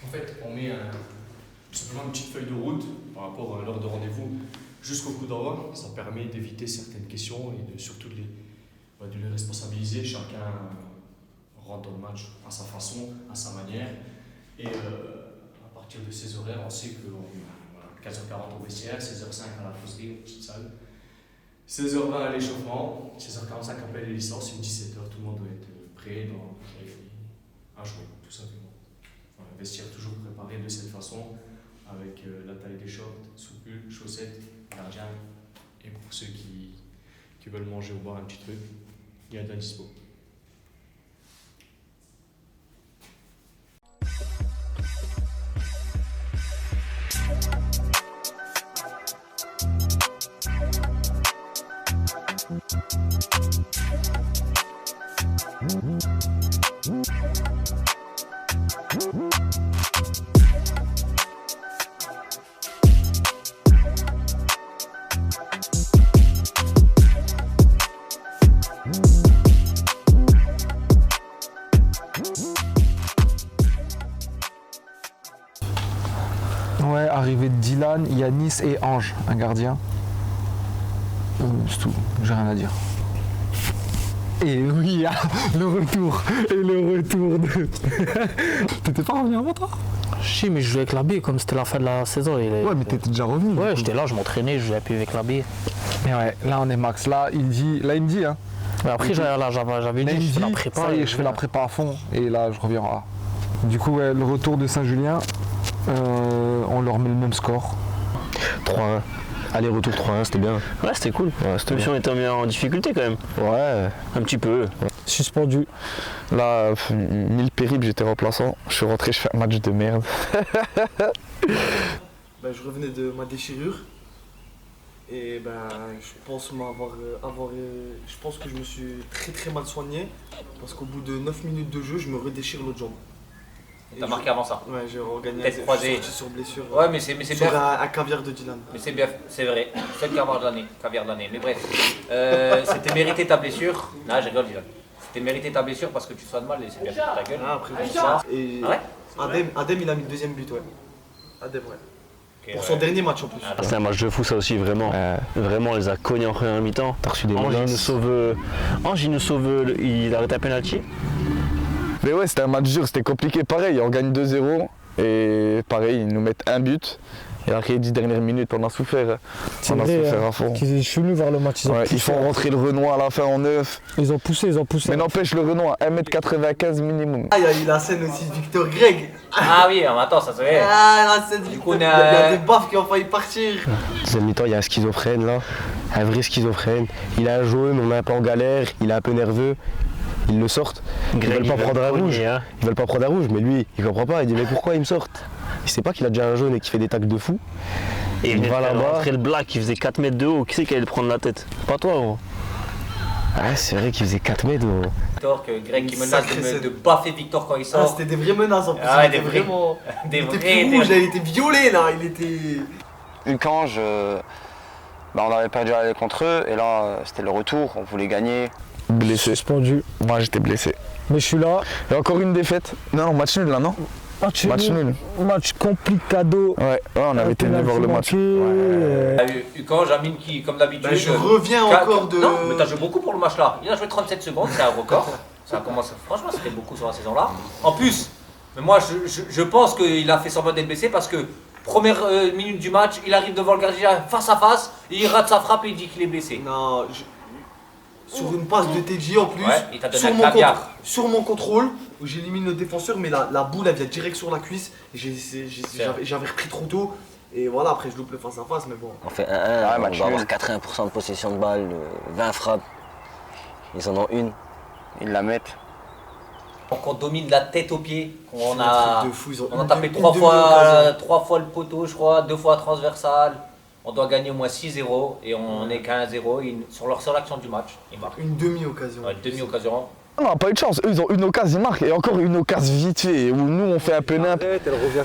En fait, on met tout simplement une petite feuille de route par rapport à l'heure de rendez-vous jusqu'au coup d'envoi. Ça permet d'éviter certaines questions et surtout de les responsabiliser. Chacun rentre dans le match à sa façon, à sa manière. Et à partir de ces horaires, on sait que 15h40 au vestiaire, 16h05 à la causerie, une petite salle. 16h20 à l'échauffement, 16h45 après les licences, et 17h, tout le monde doit être prêt à jouer, tout simplement. Voilà, vestiaire toujours préparé de cette façon, avec la taille des shorts, soupules, chaussettes, gardien, et pour ceux qui veulent manger ou boire un petit truc, il y a de la dispo. Ouais, arrivée de Dylan, Yanis et Ange, un gardien. C'est tout, j'ai rien à dire. Et oui, le retour de... T'étais pas revenu avant toi? Si, mais je jouais avec la B comme c'était la fin de la saison. Ouais, mais t'étais déjà revenu. Ouais, j'étais là, je m'entraînais, je jouais plus avec la B. Mais ouais, là on est max. Là il me dit, hein. Mais après, j'avais Là, il dit, je fais la me dit, prépa. ça y est, je fais la prépa à fond. Et là, je reviens à A. Du coup, ouais, le retour de Saint-Julien, on leur met le même score. 3-1. Aller-retour 3-1, c'était bien. Ouais, c'était cool. Ouais, c'était Même si bien. on était mis en difficulté quand même. Ouais, Un petit peu. suspendu. Là, mille périples, j'étais remplaçant. Je suis rentré, je fais un match de merde. Je revenais de ma déchirure. Et je pense je pense que je me suis très mal soigné. Parce qu'au bout de 9 minutes de jeu, je me redéchire l'autre jambe. T'as marqué avant ça? Ouais, j'ai regagné. Tête croisée. Je suis sorti sur blessure. Ouais, mais c'est sur bien. un caviar de Dylan. Mais c'est bien, c'est vrai. C'est le caviar de l'année. Mais bref, c'était mérité ta blessure. Non, j'ai rigole, Dylan. C'était mérité ta blessure parce que tu sois de mal et c'est bien fait ta gueule. Ah, après, ça. Et Ah ouais Adem, il a mis le deuxième but, ouais. Adem, ouais. Ok, Pour ouais. son dernier match en plus. Ah, C'est un match de fou, ça aussi, vraiment. Vraiment, on les a cognés en première mi-temps. T'as reçu des Ange, il nous sauve, il arrête un penalty. Mais ouais, c'était un match dur, c'était compliqué. Pareil, on gagne 2-0. Et pareil, ils nous mettent un but. Et après, les 10 dernières minutes, on a souffert. On a souffert à fond. Je suis venu voir le match. Ils font rentrer le Renoir à la fin en 9. Ils ont poussé. Mais n'empêche, le Renoir, 1m95 minimum. Ah, il y a eu la scène aussi de Victor Greg. Ah oui, mais attends, ça se fait. Ah, la scène de Du Victor coup, Il y a des baffes qui ont failli partir. Deuxième mi-temps, il y a un schizophrène là. Un vrai schizophrène. Il a un jaune, on est un peu en galère, il est un peu nerveux. Ils le sortent. Ils veulent pas prendre un rouge. Ils veulent pas prendre un rouge, mais lui, il comprend pas. Il dit mais pourquoi ils me sortent? Il sait pas qu'il a déjà un jaune et qu'il fait des tacles de fou. Et il va là-bas. Après le black, il faisait 4 mètres de haut. Qui c'est qui allait le prendre la tête? Pas toi, gros. Ah, c'est vrai qu'il faisait 4 mètres. Gros. Victor, que Greg qui Une menace sacrée de scène. baffer Victor quand il Ah, sort. c'était des vraies menaces en plus. Ah ouais, Il des était vrais. vraiment. Des Il était vrais. plus rouge, là, il était violet là. Il était. Ucange, on avait perdu à aller contre eux et là c'était le retour, on voulait gagner. Blessé. Suspendu. Moi, j'étais blessé. Mais je suis là. Et encore une défaite. Non, match nul là, non? Match nul. Match complicado. Ouais, on avait été venus voir le match. Quand Jamine qui, comme d'habitude. Je reviens encore de. Non, mais t'as joué beaucoup pour le match là. Il a joué 37 secondes, c'est un record. Ça a commencé. Franchement, c'était beaucoup sur la saison là. En plus, mais moi je pense qu'il a fait semblant d'être blessé parce que première minute du match, il arrive devant le gardien face à face, et il rate sa frappe et il dit qu'il est blessé. Non, sur une passe de TJ en plus, Ouais, il t'a donné un caviar. sur mon contrôle, où j'élimine le défenseur, mais la boule elle vient direct sur la cuisse, et j'avais repris trop tôt, et voilà, après je loupe le face à face, mais bon. On fait 1-1, on doit avoir 80% de possession de balle, 20 frappes. Ils en ont une, ils la mettent. On domine la tête aux pieds. On C'est a, un truc de fou, ils ont on a une tapé une 3 demi-occasion. fois le poteau, je crois, 2 fois transversal. On doit gagner au moins 6-0 et on est qu'à 1-0 sur leur seule action du match. Ils marquent. Une demi-occasion. Ouais, demi-occasion. On n'a pas eu de chance. Eux, ils ont une occasion, ils marquent. Et encore une occasion vite fait. Où nous, on fait un peu nimp.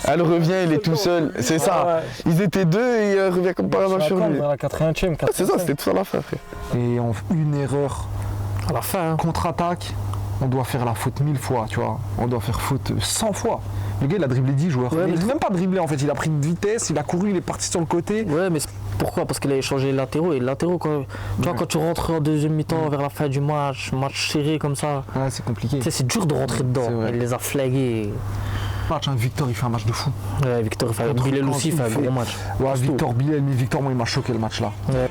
Elle revient, il est tout seul. C'est ça. Ils étaient deux et il revient comme par hasard sur lui. À la 4e. C'est ça, c'était tout à la fin, frère. Et on fait une erreur à la fin. Contre-attaque, on doit faire la faute 1000 fois, tu vois. On doit faire faute 100 fois. Le gars, il a dribblé 10 joueurs. Ouais, il mais- n'a même pas dribblé en fait. Il a pris une vitesse, il a couru, il est parti sur le côté. Ouais, mais pourquoi? Parce qu'il a échangé les latéraux. Et les latéraux, quand, tu vois, quand tu rentres en deuxième mi-temps vers la fin du match serré comme ça, Ah, c'est compliqué. tu sais, c'est dur de rentrer dedans. C'est vrai. Il les a flagués. Match, hein, Victor, il fait un match de fou. Ouais, Victor, Contre Bilal Caen, aussi il fait un fait- gros match. Ouais, Victor Bilal, mais Victor, moi, il m'a choqué le match là. Ouais.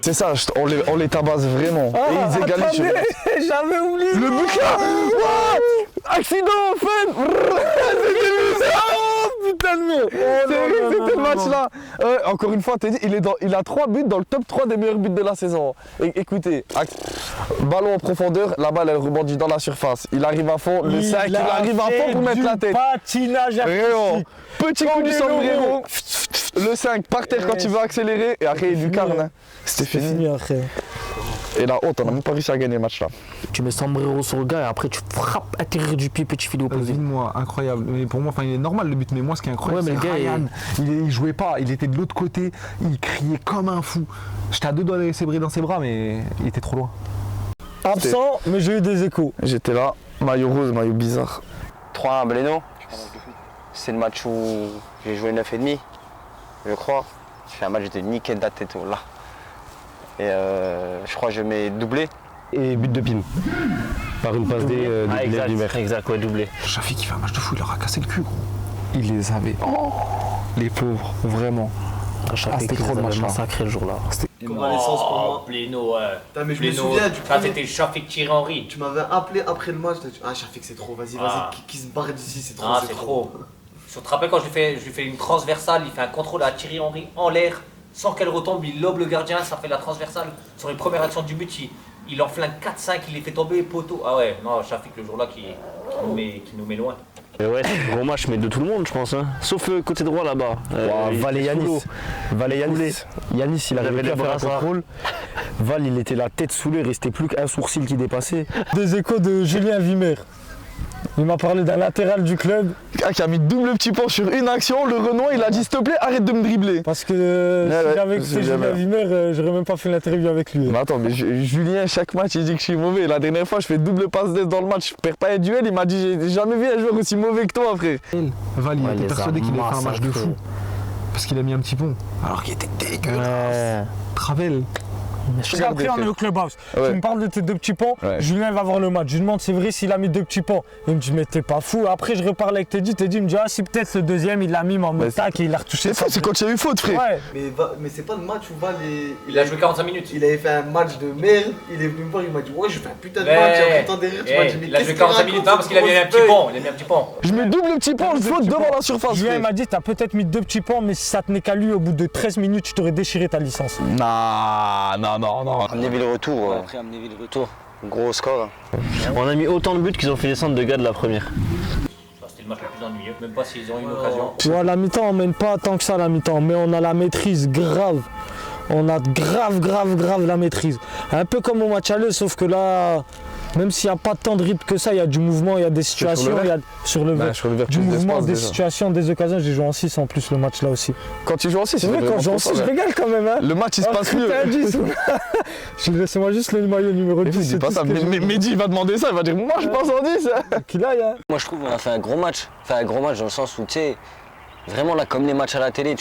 C'est ça, on les tabasse vraiment. Et ils égalisent. J'avais oublié. Le but là. Ouah, accident, fun. Putain de merde. C'est vrai que c'était le match là. Encore une fois, Teddy, il a 3 buts dans le top 3 des meilleurs buts de la saison. Écoutez, ballon en profondeur, la balle elle rebondit dans la surface. Il arrive à fond, le 5, il arrive à fond pour mettre la tête. Patinage Vraiment. artistique. Petit coup du sombrero. Le 5 par terre quand il veut accélérer et après il lui carne. Hein. C'était C'est fini. fini après. Et la honte, on n'a même pas réussi à gagner le match là. Tu mets sombrero sur le gars et après tu frappes atterrir du pied petit filet opposé. Moi, incroyable. Mais pour moi, enfin, il est normal le but. Mais moi, ce qui est incroyable, Ouais, mais c'est le gars, Ryan. Il jouait pas. Il était de l'autre côté. Il criait comme un fou. J'étais à 2 doigts de laisser briller dans ses bras, mais il était trop loin. Absent, mais j'ai eu des échos. J'étais là, maillot rose, maillot bizarre. 3-1 Bléno. C'est le match où j'ai joué 9,5, je crois. J'ai fait un match, j'étais niqué de la tête là. Et je crois que je mets doublé. Et but de Pim. Par une passe de exact, du maire. exact, ouais, doublé. Shafi qui fait un match de fou, il leur a cassé le cul, gros. Il les avait. Oh, les pauvres, vraiment. C'était trop de match, là. massacré le jour-là. Convalescence pour moi. Pléno, ouais. Putain, mais je me Pléno, souviens du ça premier- c'était Shafik Thierry Henry. Tu m'avais appelé après le match, t'as dit ah Shafik c'est trop, vas-y, Ah. qui se barre d'ici, c'est trop, Ah, c'est trop. Je te rappelle quand je lui fais une transversale, il fait un contrôle à Thierry Henry en l'air, sans qu'elle retombe, il lobe le gardien, ça fait la transversale. Sur les premières actions du but, il en flingue 4-5, il les fait tomber poteau. Ah ouais, non, Shafik le jour-là qui nous met loin. Et ouais, c'est un gros match, mais de tout le monde, je pense. Hein. Sauf côté droit là-bas. Val et Yanis. Val et Yanis. Yanis, il arrivait J'avais plus à les faire un bras, ça. contrôle. Val, il était la tête sous l'eau, il restait plus qu'un sourcil qui dépassait. Des échos de Julien Vimer. Il m'a parlé d'un latéral du club Ah, qui a mis double petit pont sur une action, le Renoir il a dit s'il te plaît arrête de me dribbler. parce que Ouais, si j'avais c'est écouté Julien jamais. Vimer, j'aurais même pas fait l'interview avec lui. Mais attends, mais Julien chaque match il dit que je suis mauvais. La dernière fois je fais double passe d'aise dans le match, je perds pas un duel, il m'a dit j'ai jamais vu un joueur aussi mauvais que toi frère. Val, il Ouais, il était les a persuadé qu'il allait faire un match de massacrés. fou. Parce qu'il a mis un petit pont. Alors qu'il était dégueulasse. Ouais. Travel. Après, on est au clubhouse. Ouais. Tu me parles de tes 2 petits ponts. Ouais. Julien va voir le match. Je lui demande, c'est vrai, s'il a mis 2 petits ponts. Il me dit, mais t'es pas fou. Après, je reparle avec Teddy. Teddy me dit, ah, si peut-être le deuxième, il l'a mis, mais en mode tac et il a retouché. C'est ça, c'est quand il y a eu faute frère. Ouais. Mais c'est pas le match où Val Il a joué 45 minutes. il avait fait un match de merde. Il est venu me voir, il m'a dit, ouais, je fais un putain de Ouais. match. Et après, temps derrière, tu m'as dit, mais Il a qu'est-ce joué qu'il 45 raconte, minutes, non, parce qu'il a mis un petit feuille pont. Il a mis un petit pont. Je mets double petit pont, je faute devant la surface Julien frère. m'a dit, t'as peut-être mis 2 petits ponts, mais si ça tenait qu'à lui, au bout de 13 minutes, tu t'aurais déchiré ta licence. Non. Amenez le retour. Après, amenez le retour. Gros score. On a mis autant de buts qu'ils ont fait descendre de gars de la première. Ça, c'était le match le plus ennuyeux, même pas s'ils ont eu une occasion. Tu vois, la mi-temps, on mène pas tant que ça la mi-temps, mais on a la maîtrise grave. On a grave la maîtrise. Un peu comme au match aller, sauf que là, même s'il n'y a pas tant de rythme que ça, il y a du mouvement, il y a des situations, il y a sur le Bah, vert. sur le vert, Du plus mouvement, d'espace, des déjà. situations, des occasions. J'ai joué en 6 en plus le match là aussi. Quand tu joues en 6, C'est vrai, quand je joue en 6, je régale quand même. Hein. Le match il se passe mieux. Laissez-moi juste le maillot numéro Mais 10. dis pas ça, Mehdi il va demander ça, il va dire moi je passe en 10. Qu'il aille, hein. Moi je trouve qu'on a fait un gros match. Enfin un gros match dans le sens où tu sais, vraiment là comme les matchs à la télé,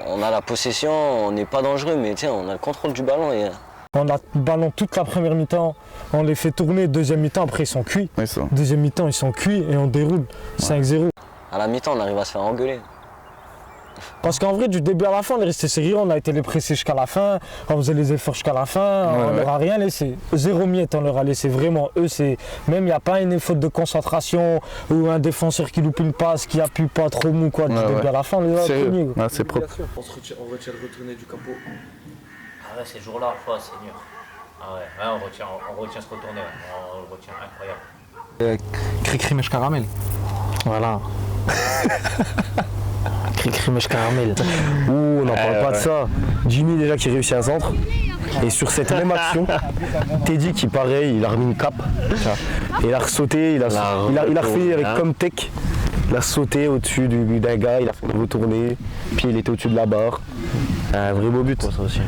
on a la possession, on n'est pas dangereux, mais tu sais, on a le contrôle du ballon et On a le ballon toute la première mi-temps, on les fait tourner, deuxième mi-temps, après ils sont cuits. Ouais, ça. Deuxième mi-temps, ils sont cuits et on déroule 5-0. à la mi-temps on arrive à se faire engueuler. Parce qu'en vrai, du début à la fin, on est resté sérieux, on a été les pressés jusqu'à la fin, on faisait les efforts jusqu'à la fin, on leur a rien laissé. 0 miette, on leur a laissé vraiment. Eux, c'est même il n'y a pas une faute de concentration ou un défenseur qui loupe une passe, qui appuie pas trop mou quoi. Du début à la fin, on les a tenus. Ouais, c'est propre. On retient le retourné du capot. Ah ouais, ces jours-là, oh, Seigneur. Ah ouais, on retient ce retourné, on le retient, incroyable. Cricri mèche caramel. Voilà. Crime caramel. Ouh, on n'en parle pas de ça. Jimmy déjà qui réussit un centre. Et sur cette même action, Teddy qui pareil, il a remis une cape. Et il a ressauté, il a refait avec comme tech. Il a sauté au-dessus d'un gars, il a fait une retournée, puis il était au-dessus de la barre. Un vrai beau but. Ça aussi.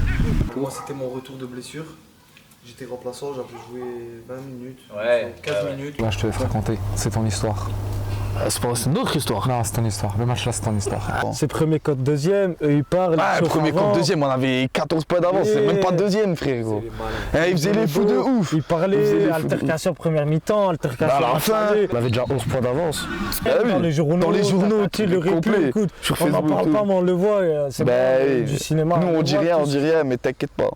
Moi, c'était mon retour de blessure. J'étais remplaçant, j'avais joué 20 minutes, Ouais. 15 minutes. Là, je te laisse raconter. C'est ton histoire. C'est une autre histoire. Non, c'est ton histoire. Le match là, c'est ton histoire. Ah. C'est premier contre deuxième, eux ils parlent. Ah, ils chauffent premier avant. contre deuxième, on avait 14 points d'avance, c'est même pas deuxième, frère. Gros. Ils faisaient les fous de ouf. Ils Ils faisaient parlaient les altercation première mi-temps, altercation Bah, à la à fin. fin. On avait déjà 11 points d'avance. Ah oui, Dans les journaux, tu sais, le complet. replay, écoute, Sur on n'en Facebook, parle tout. pas, mais on le voit, c'est Bah pas oui. du cinéma. Nous, on le dit voit, rien, tous. mais t'inquiète pas.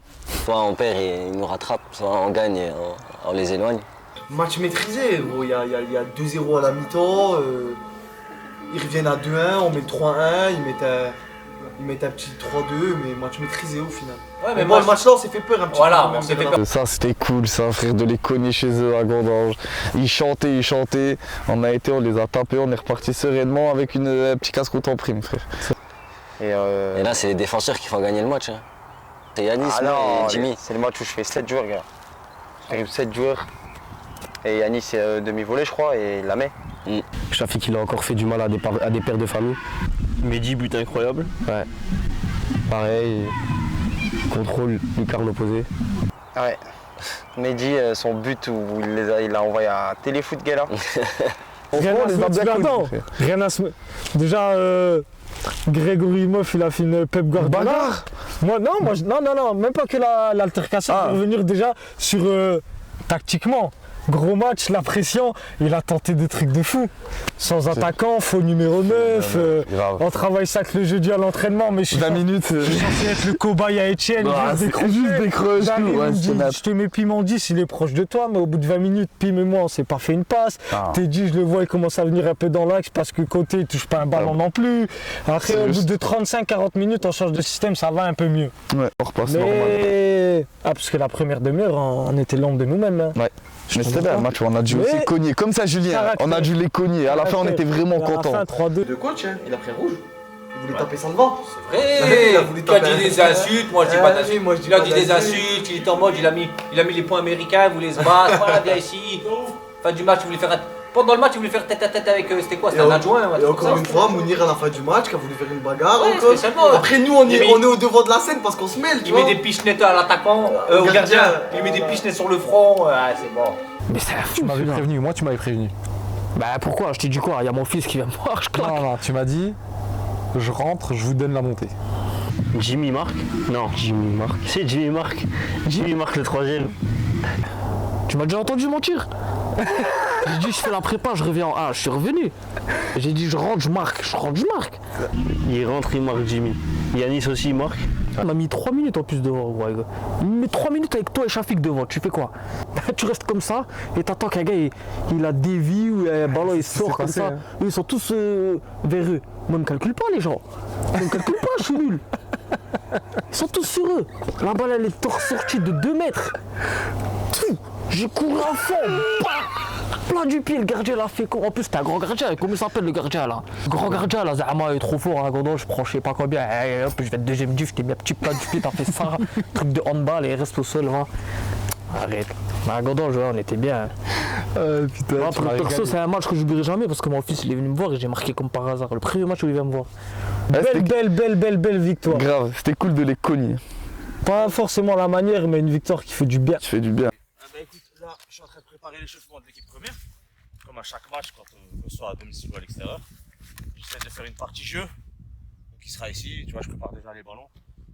Soit on perd et ils nous rattrapent, soit on gagne et on les éloigne. Match maîtrisé, gros. Il y a 2-0 à la mi-temps. Ils reviennent à 2-1, on met 3-1, ils mettent un petit 3-2, mais match maîtrisé au final. Ouais, Mais moi, le match là, on s'est fait peur un petit Voilà, peu. quand même, on s'est vers fait la- Ça, c'était cool, ça, frère, de les cogner chez eux à Gandange. Ils chantaient. On les a tapés, on est reparti sereinement avec un petit casse-croûte en prime, frère. Et là, c'est les défenseurs qui font gagner le match. Hein. C'est Yanis Ah non, et Jimmy. c'est le match où je fais 7 joueurs, gars. J'arrive 7 joueurs. Et Yanis, c'est demi-volée, je crois, et il la met. Shafik, il a encore fait du mal à des pères de famille. Mehdi, but incroyable. Ouais. Pareil, contrôle, lucarne opposée. Ouais. Mehdi, son but où il a envoyé à Téléfoot, gars, là. Rien à se mettre sous la dent. frère. Rien à se mettre. Déjà, Grégory Moff, il a fait une Pep Guardiola. Bagarre. Non, même pas que l'altercation, Ah. pour revenir déjà sur tactiquement. Gros match, la pression, il a tenté des trucs de fou. Sans attaquant, faux numéro 9, Grave. on travaille ça que le jeudi à l'entraînement, mais je suis 20 minutes. censé être le cobaye à Etienne, Juste des creuses, J'arrive, tout. il Ouais, me dit, c'est je te mets Piment 10, il est proche de toi, mais au bout de 20 minutes, Pim et moi, on s'est pas fait une passe. Ah. T'es dit, je le vois, il commence à venir un peu dans l'axe parce que côté, il touche pas un ballon non plus. Après, C'est au bout juste. de 35-40 minutes, on change de système, ça va un peu mieux. Ouais, on repasse normal. Mais. Ah, parce que la première demi-heure, on était l'ombre de nous-mêmes. Hein. Ouais. Mais c'était bien, un match où on a dû aussi Mais- cogner. Comme ça, Julien, Caractère. on a dû les cogner. À la fin, on était vraiment À la contents. fin, 3-2. De coach, hein, il a pris rouge. Il voulait taper ça devant. C'est vrai, Il a voulu tu as taper dit un- des insultes, moi je dis Ah pas oui, d'insultes. moi, je dis Il a pas dit des d'insultes. insultes, il était en mode, il a mis les points américains, il voulait se battre, voilà, viens ici. Fin du match, il voulait faire pendant le match, il voulait faire tête à tête avec, c'était quoi, c'était un adjoint un Et truc encore comme une ça. fois, Mounir à la fin du match qui a voulu faire une bagarre. Ouais, encore. spécialement. Après, nous, on Il est met- au devant de la scène parce qu'on se mêle, tu Il vois. met des pichenettes à l'attaquant, au gardien, il met des pichenettes sur le front, c'est bon. Mais c'est fou, Tu m'avais putain. prévenu, moi tu m'avais prévenu. Bah pourquoi? Je t'ai dit quoi? Il y a mon fils qui vient me voir, je claque. Non, tu m'as dit, je rentre, je vous donne la montée. Jimmy marque. Non, Jimmy marque. c'est Jimmy marque. Jimmy marque le troisième. Tu m'as déjà entendu mentir? J'ai dit je fais la prépa, je reviens en A, je suis revenu. J'ai dit je rentre, je marque, je rentre, je marque. Il rentre, il marque Jimmy. Yanis aussi, il marque. On a mis 3 minutes en plus devant, ouais. Il met 3 minutes avec toi et Shafik devant, tu fais quoi? Tu restes comme ça et t'attends qu'un gars il a dévié ou un ballon il sort comme passé, ça. hein. Eux, ils sont tous vers eux. Moi, me calcule pas les gens. Ne me calcule pas, je suis nul. Ils sont tous sur eux. La balle elle est sortie de 2 mètres. Pfff, j'ai couru à fond. Plein du pied, le gardien l'a fait. En plus, c'était un grand gardien. Comment il s'appelle le gardien là? Grand gardien là, Zama est trop fort. Hein, Gondon, je prends je sais pas combien. Hop, je vais être deuxième diff. Je t'ai mis un petit plat du pied, t'as fait ça. Truc de handball et il reste au sol. Va. Arrête. Mais à Gondon, on était bien. Putain, Moi, tu m'as perso, régalé. c'est un match que j'oublierai jamais parce que mon fils il est venu me voir et j'ai marqué comme par hasard. Le premier match où il vient me voir. Ouais, Belle victoire. Grave, c'était cool de les cogner. Pas forcément la manière, mais une victoire qui fait du bien. Tu fais du bien. Bah écoute, là, je suis en train de préparer l'échauffement de l'équipe première. Comme à chaque match, quand on soit à domicile ou à l'extérieur. J'essaie de faire une partie jeu. Donc il sera ici, tu vois, je prépare déjà les ballons.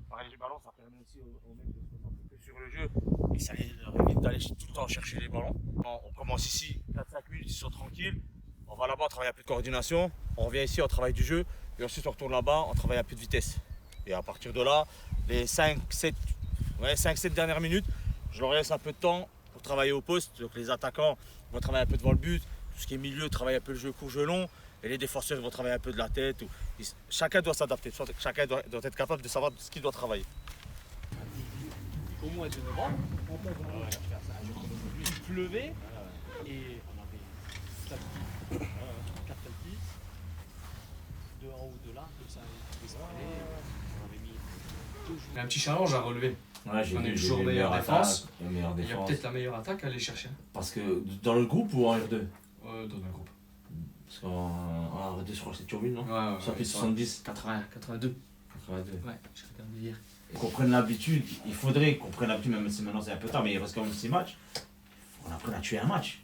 Pareil, les ballons, ça permet aussi aux mecs de se concentrer sur le jeu. Et ça leur évite d'aller tout le temps chercher les ballons. On commence ici, 4-5 minutes, ils sont tranquilles. On va là-bas, on travaille un peu de coordination. On revient ici, on travaille du jeu. Et ensuite, on retourne là-bas, on travaille un peu de vitesse. Et à partir de là, les 5-7 dernières minutes, je leur laisse un peu de temps pour travailler au poste. Donc les attaquants vont travailler un peu devant le but. Tout ce qui est milieu, travailler un peu le jeu court, jeu long. Et les défenseurs vont travailler un peu de la tête. Chacun doit s'adapter. Chacun doit être capable de savoir ce qu'il doit travailler. Au mois de novembre, il pleuvait et on avait 4 tapis. de en ou de là, comme ça, il pouvait se parler. On avait mis 2 jours. Il y a un petit challenge à relever. Ouais, j'ai On est vu, toujours j'ai vu meilleure défense. La meilleure Il y a défense. peut-être la meilleure attaque à aller chercher. Parce que dans le groupe ou en R2? Dans un groupe. Parce qu'en R2, je crois que c'est Turbine, non? Ouais, Sur plus de 70. 80, 82. 82. Ouais, j'ai regardé hier. Qu'on prenne l'habitude, il faudrait qu'on prenne l'habitude, même si maintenant c'est un peu tard, mais il reste quand même 6 matchs. On apprenne à tuer un match.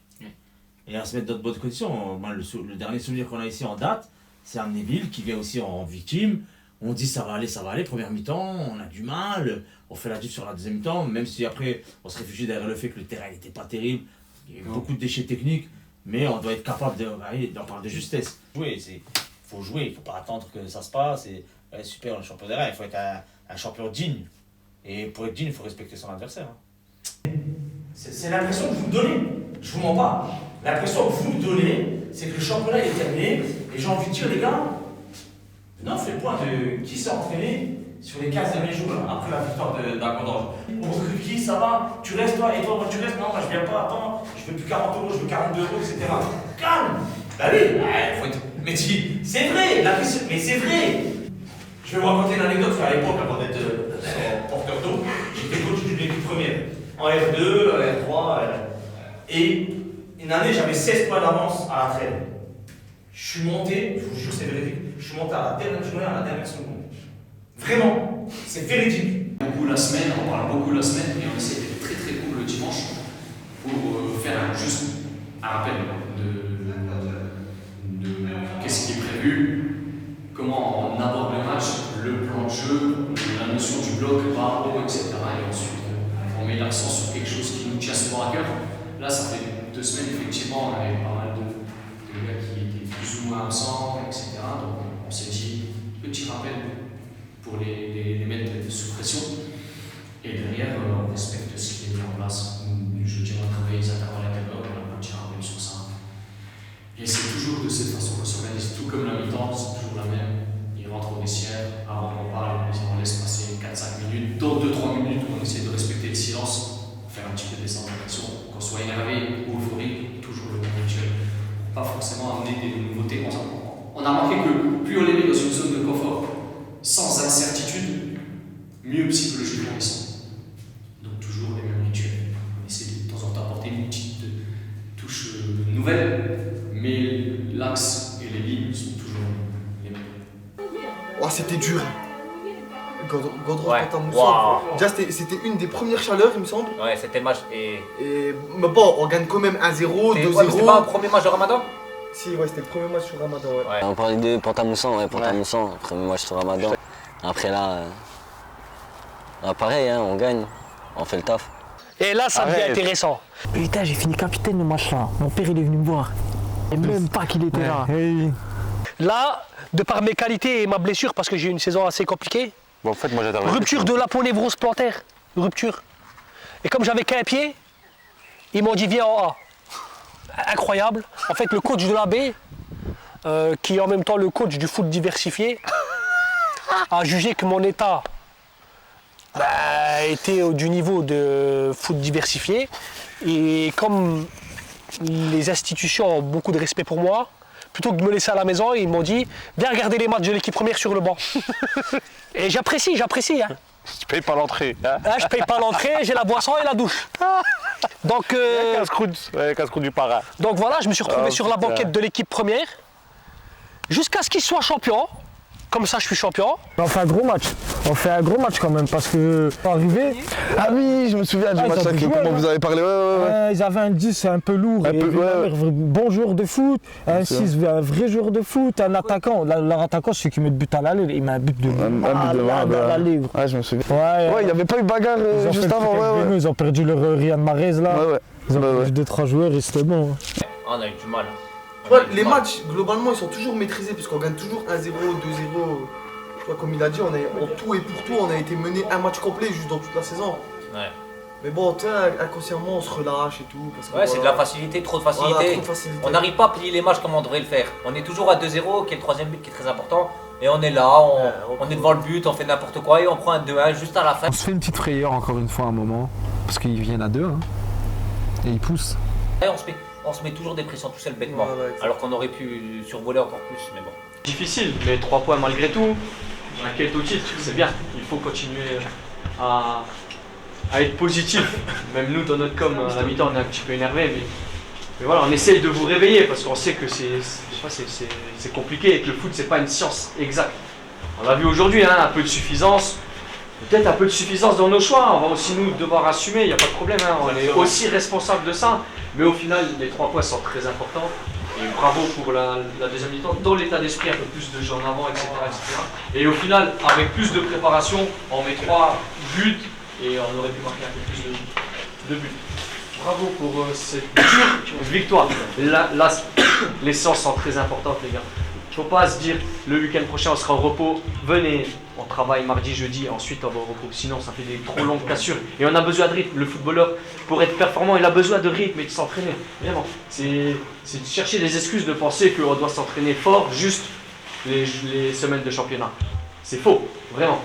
Et à se mettre dans de bonnes conditions. Moi, le dernier souvenir qu'on a ici en date, c'est Amnéville qui vient aussi en victime. On dit ça va aller, première mi-temps, on a du mal, on fait la diff sur la deuxième mi-temps, même si après on se réfugie derrière le fait que le terrain n'était pas terrible, il y a eu beaucoup de déchets techniques, mais on doit être capable d'en parler de justesse. Il faut jouer, il ne faut pas attendre que ça se passe. Et, ouais, super, on est champion derrière, il faut être un champion digne. Et pour être digne, il faut respecter son adversaire. C'est l'impression que vous me donnez, je vous mens pas. L'impression que vous me donnez, c'est que le championnat est terminé, et j'ai envie de dire, les gars, non, fait le point de qui s'est entraîné sur les 15 derniers jours après la victoire d'Agondange. On recrute qui, ça va? Tu restes toi, et toi, moi tu restes? Non, moi je viens pas, attends, je veux plus 40 €, je veux 42 €, etc. Calme! Bah oui, faut être... Mais c'est vrai, mais c'est vrai! Je vais vous raconter une anecdote, parce qu'à l'époque, avant d'être porteur d'eau, j'étais coach d'une équipe première. En R2, R3, et une année, j'avais 16 points d'avance à la traîne. Je suis monté, je vous jure, c'est véridique, je suis monté à la dernière journée, à la dernière seconde. Vraiment, c'est véridique. Beaucoup la semaine, on parle beaucoup la semaine, et on essaie d'être très très cool le dimanche pour faire juste un rappel de qu'est-ce qui est prévu, comment on aborde le match, le plan de jeu, la notion du bloc, bas, haut, etc. Et ensuite, on met l'accent sur quelque chose qui nous tient souvent à cœur. Là, ça fait 2 semaines, effectivement, on avait pas mal de gars qui étaient plus ou moins absents, etc. Donc on s'est dit, petit rappel pour les mettre sous pression. Et derrière, on respecte ce qui est mis en place. Je dis, on a travaillé les intervalles à on a un petit rappel sur ça. Et c'est toujours de cette façon qu'on s'organise, tout comme la mi-temps, c'est toujours la même. Il rentre au vestiaire, avant qu'on parle, on laisse passer 4-5 minutes. Dans 2-3 minutes, on essaie de respecter le silence, faire un petit peu descendre la pression, qu'on soit énervé ou euphorique, toujours le même rituel. Pas forcément amener des nouveautés. On a remarqué que plus on est mis dans une zone de confort, sans incertitude, mieux psychologiquement ils sont. Donc toujours les mêmes rituels. On essaie de temps en temps apporter une petite touche nouvelle, mais l'axe et les lignes sont toujours les mêmes. Oh, c'était dur. Godron Ouais. Wow. Déjà, c'était une des premières chaleurs, il me semble. Ouais, c'était le match. Et Mais bon, on gagne quand même 1-0, 2-0. C'était pas un premier match de Ramadan? Si, ouais, c'était le premier match sur Ramadan. Ouais. On parlait de Pont-à-Moussan, ouais, Pont-à-Moussan, premier match sur Ramadan. Après là, pareil, hein, on gagne, on fait le taf. Et là, ça devient intéressant. Putain, j'ai fini capitaine le match là. Mon père, il est venu me voir. Et même pas qu'il était là. Là, de par mes qualités et ma blessure, parce que j'ai eu une saison assez compliquée, Bon, en fait, moi j'adore. rupture de l'aponévrose plantaire. Rupture. Et comme j'avais qu'un pied, ils m'ont dit viens en A. Incroyable. En fait, le coach de la B, qui est en même temps le coach du foot diversifié, a jugé que mon état était du niveau de foot diversifié. Et comme les institutions ont beaucoup de respect pour moi, plutôt que de me laisser à la maison, ils m'ont dit viens regarder les matchs de l'équipe première sur le banc. Et j'apprécie. Hein. Tu payes pas l'entrée. Hein. Je paye pas l'entrée, j'ai la boisson et la douche. Donc, casse-croûte du parrain. donc voilà, je me suis retrouvé sur la banquette de l'équipe première jusqu'à ce qu'il soit champion. Comme ça, je suis champion. On fait un gros match. On fait un gros match quand même parce que arrivé. Ah oui, je me souviens du match là, comment vous avez parlé. Ouais. Ils avaient un 10 un peu lourd. Bon joueur de foot, un 6, un vrai joueur de foot, un attaquant. Leur attaquant, c'est celui qui met de but à l'aller. Il met un but de à l'aller. Ouais, je me souviens. Ouais, il n'y avait pas eu bagarre juste avant. Ils ont perdu leur Riyad Mahrez là. Ils ont perdu 2-3 joueurs et c'était bon. On a eu du mal. Ouais, les matchs, globalement, ils sont toujours maîtrisés parce qu'on gagne toujours 1-0, 2-0. Tu vois, comme il a dit, en tout et pour tout, on a été mené un match complet juste dans toute la saison. Ouais. Mais bon, tu sais, inconsciemment, on se relâche et tout. Parce que, c'est de la facilité, trop de facilité. Voilà, trop de facilité. On n'arrive pas à plier les matchs comme on devrait le faire. On est toujours à 2-0, qui est le troisième but qui est très important. Et on est là, on est devant le but, on fait n'importe quoi et on prend un 2-1 juste à la fin. On se fait une petite frayeur encore une fois à un moment, parce qu'ils viennent à 2, hein, et ils poussent. Et on se met toujours des pressions tout seul bêtement, alors qu'on aurait pu survoler encore plus, mais bon. Difficile, mais 3 points malgré tout. La quête au titre, c'est bien. Il faut continuer à être positif. Même nous, dans notre com, à la mi-temps, on est un petit peu énervé. Mais voilà, on essaye de vous réveiller parce qu'on sait que c'est compliqué et que le foot, c'est pas une science exacte. On l'a vu aujourd'hui, hein, un peu de suffisance. Peut-être un peu de suffisance dans nos choix. On va aussi nous devoir assumer, il n'y a pas de problème. Hein. On est aussi responsable de ça. Mais au final, les 3 points sont très importants. Et bravo pour la deuxième mi-temps. Dans l'état d'esprit, un peu plus de jeux en avant, etc., etc. Et au final, avec plus de préparation, on met 3 buts et on aurait pu marquer un peu plus de buts. Bravo pour cette dure victoire. Là, les séances sont très importantes, les gars. Il ne faut pas se dire le week-end prochain on sera au repos. Venez, on travaille mardi, jeudi, ensuite on va au repos. Sinon, ça fait des trop longues cassures. Et on a besoin de rythme. Le footballeur, pour être performant, il a besoin de rythme et de s'entraîner. Vraiment. C'est de chercher des excuses de penser qu'on doit s'entraîner fort juste les semaines de championnat. C'est faux, vraiment.